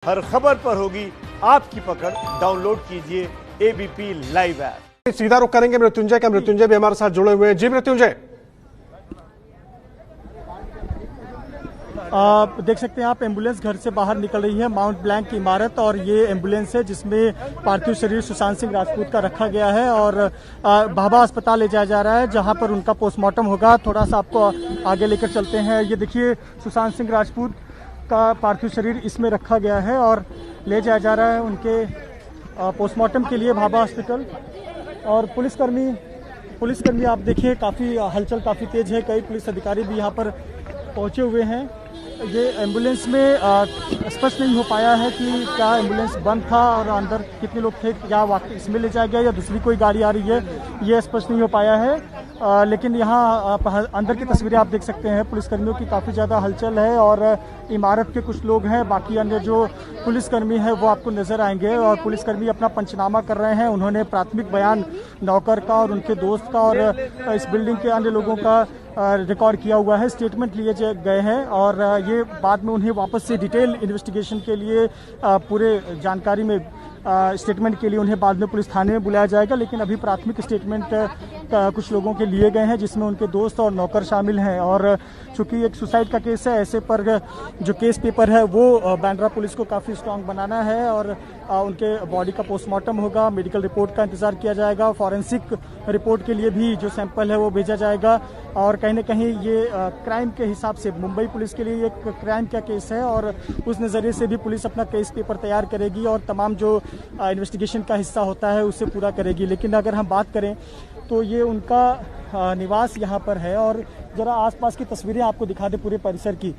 हर खबर पर होगी आपकी पकड़। डाउनलोड कीजिए एबीपी लाइव ऐप। सीधा रुख करेंगे मृत्युंजय का। मृत्युंजय भी हमारे साथ जुड़े हुए हैं। जी मृत्युंजय, आप देख सकते हैं, आप एम्बुलेंस घर से बाहर निकल रही है। माउंट ब्लैंक की इमारत और ये एम्बुलेंस है जिसमें पार्थिव शरीर सुशांत सिंह राजपूत का रखा गया है और भाभा अस्पताल ले जाया जा रहा है जहां पर उनका पोस्टमार्टम होगा। थोड़ा सा आपको आगे लेकर चलते हैं। ये देखिए, सुशांत सिंह राजपूत का पार्थिव शरीर इसमें रखा गया है और ले जाया जा रहा है उनके पोस्टमार्टम के लिए भाभा हॉस्पिटल। और पुलिसकर्मी आप देखिए, काफ़ी हलचल काफ़ी तेज है। कई पुलिस अधिकारी भी यहाँ पर पहुँचे हुए हैं। ये एम्बुलेंस में स्पष्ट नहीं हो पाया है कि क्या एम्बुलेंस बंद था और अंदर कितने लोग थे, क्या वाकई इसमें ले जाया गया या दूसरी कोई गाड़ी आ रही है, ये स्पष्ट नहीं हो पाया है। लेकिन यहाँ अंदर की तस्वीरें आप देख सकते हैं। पुलिसकर्मियों की काफ़ी ज़्यादा हलचल है और इमारत के कुछ लोग हैं, बाकी अन्य जो पुलिसकर्मी हैं वो आपको नज़र आएंगे। और पुलिसकर्मी अपना पंचनामा कर रहे हैं। उन्होंने प्राथमिक बयान नौकर का और उनके दोस्त का और इस बिल्डिंग के अन्य लोगों का रिकॉर्ड किया हुआ है। स्टेटमेंट लिए गए हैं और ये बाद में उन्हें वापस से डिटेल इन्वेस्टिगेशन के लिए पूरे जानकारी में स्टेटमेंट के लिए उन्हें बाद में पुलिस थाने में बुलाया जाएगा। लेकिन अभी प्राथमिक स्टेटमेंट कुछ लोगों के लिए गए हैं जिसमें उनके दोस्त और नौकर शामिल हैं। और चूंकि एक सुसाइड का केस है, ऐसे पर जो केस पेपर है वो बांद्रा पुलिस को काफ़ी स्ट्रांग बनाना है और उनके बॉडी का पोस्टमार्टम होगा। मेडिकल रिपोर्ट का इंतजार किया जाएगा। फॉरेंसिक रिपोर्ट के लिए भी जो सैंपल है वो भेजा जाएगा। और कहीं ना कहीं ये क्राइम के हिसाब से मुंबई पुलिस के लिए एक क्राइम का केस है और उस नज़रिए से भी पुलिस अपना केस पेपर तैयार करेगी और तमाम जो इन्वेस्टिगेशन का हिस्सा होता है उसे पूरा करेगी। लेकिन अगर हम बात करें तो ये उनका निवास यहाँ पर है। और ज़रा आसपास की तस्वीरें आपको दिखा दें पूरे परिसर की।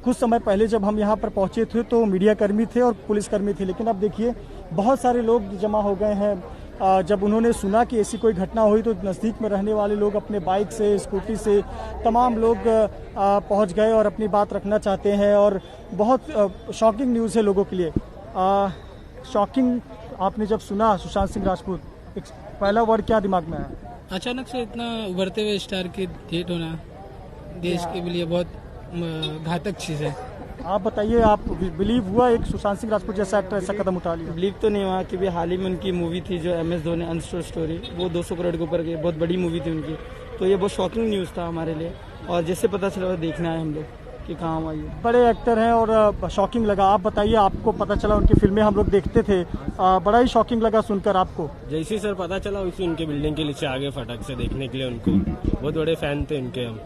कुछ समय पहले जब हम यहाँ पर पहुँचे थे तो मीडियाकर्मी थे और पुलिसकर्मी थे, लेकिन अब देखिए बहुत सारे लोग जमा हो गए हैं। जब उन्होंने सुना कि ऐसी कोई घटना हुई तो नज़दीक में रहने वाले लोग अपने बाइक से, स्कूटी से तमाम लोग पहुँच गए और अपनी बात रखना चाहते हैं। और बहुत शॉकिंग न्यूज़ है लोगों के लिए। शॉकिंग, आपने जब सुना सुशांत सिंह राजपूत, एक पहला वर्ड क्या दिमाग में आया? अचानक से इतना उभरते हुए स्टार की डेथ होना देश के लिए बहुत घातक चीज़ है। आप बताइए, आप बिलीव हुआ एक सुशांत सिंह राजपूत जैसा एक्टर ऐसा कदम उठा लिया? बिलीव तो नहीं हुआ कि भी हाल ही में उनकी मूवी थी जो MS धोनी अनटोल्ड स्टोरी, वो 200 करोड़ के ऊपर गई, बहुत बड़ी मूवी थी उनकी। तो ये बहुत शॉकिंग न्यूज़ था हमारे लिए और जैसे पता चला देखना है हम लोग कि कहाँ हुआ ये। बड़े एक्टर हैं और शॉकिंग लगा। आप बताइए, आपको पता चला, उनकी फिल्में हम लोग देखते थे, बड़ा ही शॉकिंग लगा सुनकर आपको? जैसे सर पता चला उसी उनके बिल्डिंग के नीचे आगे फटक से देखने के लिए, उनको बहुत बड़े फैन थे उनके हम।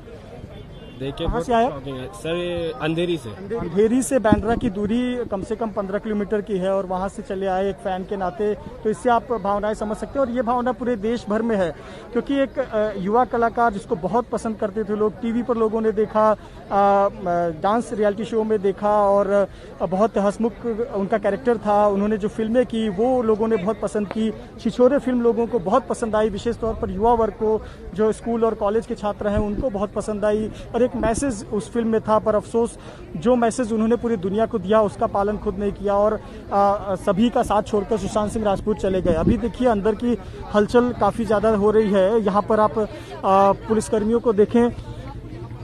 देखिए कहाँ से आए? सर ये अंधेरी से बांद्रा की दूरी कम से कम 15 किलोमीटर की है और वहाँ से चले आए एक फ़ैन के नाते। तो इससे आप भावनाएं समझ सकते हैं और ये भावना पूरे देश भर में है क्योंकि एक युवा कलाकार जिसको बहुत पसंद करते थे लोग, टीवी पर लोगों ने देखा, डांस रियलिटी शो में देखा और बहुत हंसमुख उनका कैरेक्टर था। उन्होंने जो फिल्में की वो लोगों ने बहुत पसंद की। छिछोरे फिल्म लोगों को बहुत पसंद आई, विशेष तौर पर युवा वर्ग को, जो स्कूल और कॉलेज के छात्र हैं उनको बहुत पसंद आई। और एक मैसेज उस फिल्म में था, पर अफसोस जो मैसेज उन्होंने पूरी दुनिया को दिया उसका पालन खुद नहीं किया और सभी का साथ छोड़कर सुशांत सिंह राजपूत चले गए। अभी देखिए अंदर की हलचल काफ़ी ज़्यादा हो रही है। यहाँ पर आप पुलिसकर्मियों को देखें,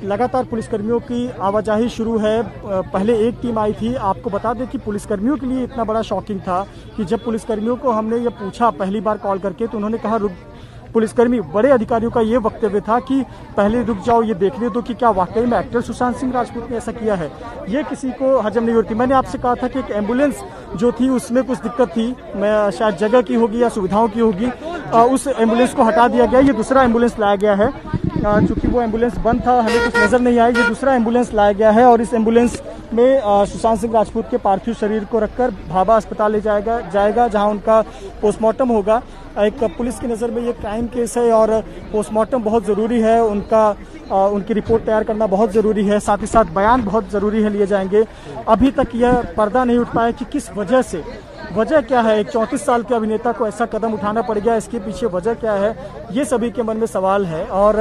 लगातार पुलिसकर्मियों की आवाजाही शुरू है। पहले एक टीम आई थी। आपको बता दें कि पुलिसकर्मियों के लिए इतना बड़ा शॉकिंग था कि जब पुलिसकर्मियों को हमने ये पूछा पहली बार कॉल करके तो उन्होंने कहा, रुक, पुलिसकर्मी बड़े अधिकारियों का ये वक्तव्य था कि पहले रुक जाओ, ये देखने दो कि क्या वाकई में एक्टर सुशांत सिंह राजपूत ने ऐसा किया है। ये किसी को हजम नहीं होती। मैंने आपसे कहा था कि एक एम्बुलेंस जो थी उसमें कुछ दिक्कत थी, मैं शायद जगह की होगी या सुविधाओं की होगी, उस एम्बुलेंस को हटा दिया गया। ये दूसरा एम्बुलेंस लाया गया है। चूँकि वो एम्बुलेंस बंद था, हमें कुछ नज़र नहीं आया। ये दूसरा एम्बुलेंस लाया गया है और इस एम्बुलेंस में सुशांत सिंह राजपूत के पार्थिव शरीर को रखकर भाभा अस्पताल ले जाएगा जहां उनका पोस्टमार्टम होगा। एक पुलिस की नज़र में ये क्राइम केस है और पोस्टमार्टम बहुत ज़रूरी है। उनकी रिपोर्ट तैयार करना बहुत ज़रूरी है, साथ ही साथ बयान बहुत ज़रूरी है लिए जाएंगे। अभी तक यह पर्दा नहीं उठ पाया कि किस वजह क्या है, एक 34 साल के अभिनेता को ऐसा कदम उठाना पड़ गया, इसके पीछे वजह क्या है, ये सभी के मन में सवाल है। और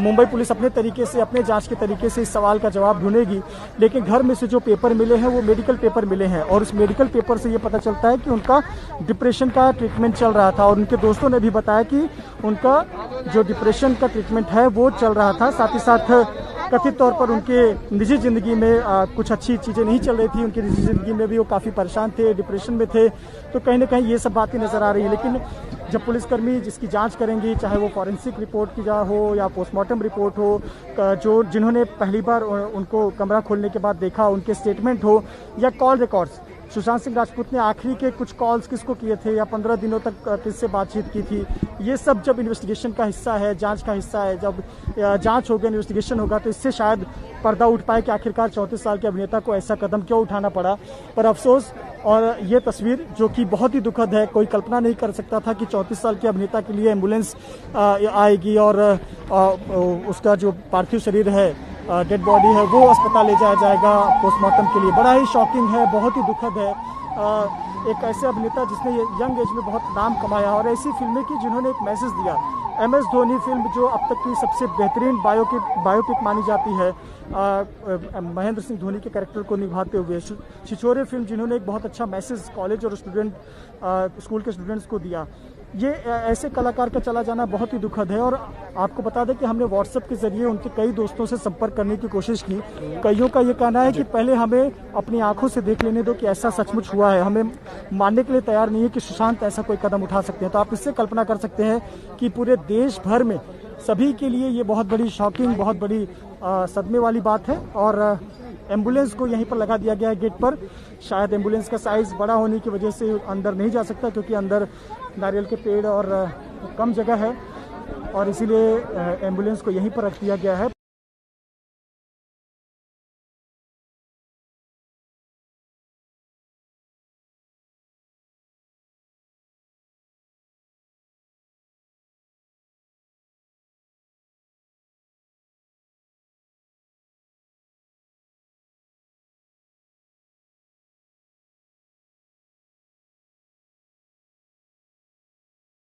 मुंबई पुलिस अपने तरीके से, अपने जांच के तरीके से इस सवाल का जवाब ढूंढेगी। लेकिन घर में से जो पेपर मिले हैं वो मेडिकल पेपर मिले हैं और उस मेडिकल पेपर से ये पता चलता है कि उनका डिप्रेशन का ट्रीटमेंट चल रहा था। और उनके दोस्तों ने भी बताया कि उनका जो डिप्रेशन का ट्रीटमेंट है वो चल रहा था। साथ ही साथ कथित तौर पर उनके निजी जिंदगी में कुछ अच्छी चीज़ें नहीं चल रही थी, उनकी निजी जिंदगी में भी वो काफ़ी परेशान थे, डिप्रेशन में थे, तो कहीं ना कहीं ये सब बातें नज़र आ रही है। लेकिन जब पुलिसकर्मी जिसकी जांच करेंगी, चाहे वो फॉरेंसिक रिपोर्ट की जा हो या पोस्टमार्टम रिपोर्ट हो, जो जिन्होंने पहली बार उनको कमरा खोलने के बाद देखा, उनके स्टेटमेंट हो या कॉल रिकॉर्ड्स, सुशांत सिंह राजपूत ने आखिरी के कुछ कॉल्स किसको किए थे या 15 दिनों तक किससे बातचीत की थी, ये सब जब इन्वेस्टिगेशन का हिस्सा है, जांच का हिस्सा है, जब जांच होगा, इन्वेस्टिगेशन होगा, तो इससे शायद पर्दा उठ पाए कि आखिरकार 34 साल के अभिनेता को ऐसा कदम क्यों उठाना पड़ा। पर अफसोस, और ये तस्वीर जो कि बहुत ही दुखद है, कोई कल्पना नहीं कर सकता था कि 34 साल के अभिनेता के लिए एम्बुलेंस आएगी और उसका जो पार्थिव शरीर है, डेड बॉडी है, वो अस्पताल ले जाया जाएगा पोस्टमार्टम के लिए। बड़ा ही शॉकिंग है, बहुत ही दुखद है। एक ऐसे अभिनेता जिसने यंग एज में बहुत नाम कमाया और ऐसी फिल्में की जिन्होंने एक मैसेज दिया। MS धोनी फिल्म जो अब तक की सबसे बेहतरीन बायोपिक मानी जाती है, महेंद्र सिंह धोनी के कैरेक्टर को निभाते हुए। छिछोरे फिल्म जिन्होंने एक बहुत अच्छा मैसेज कॉलेज और स्कूल के स्टूडेंट्स को दिया। ये ऐसे कलाकार का चला जाना बहुत ही दुखद है। और आपको बता दें कि हमने व्हाट्सएप के जरिए उनके कई दोस्तों से संपर्क करने की कोशिश की। कईयों का ये कहना है कि पहले हमें अपनी आंखों से देख लेने दो कि ऐसा सचमुच हुआ है, हमें मानने के लिए तैयार नहीं है कि सुशांत ऐसा कोई कदम उठा सकते हैं। तो आप इससे कल्पना कर सकते हैं कि पूरे देश भर में सभी के लिए ये बहुत बड़ी शॉकिंग, बहुत बड़ी सदमे वाली बात है। और एम्बुलेंस को यहीं पर लगा दिया गया है गेट पर। शायद एम्बुलेंस का साइज बड़ा होने की वजह से अंदर नहीं जा सकता, क्योंकि अंदर नारियल के पेड़ और कम जगह है, और इसीलिए एम्बुलेंस को यहीं पर रख दिया गया है।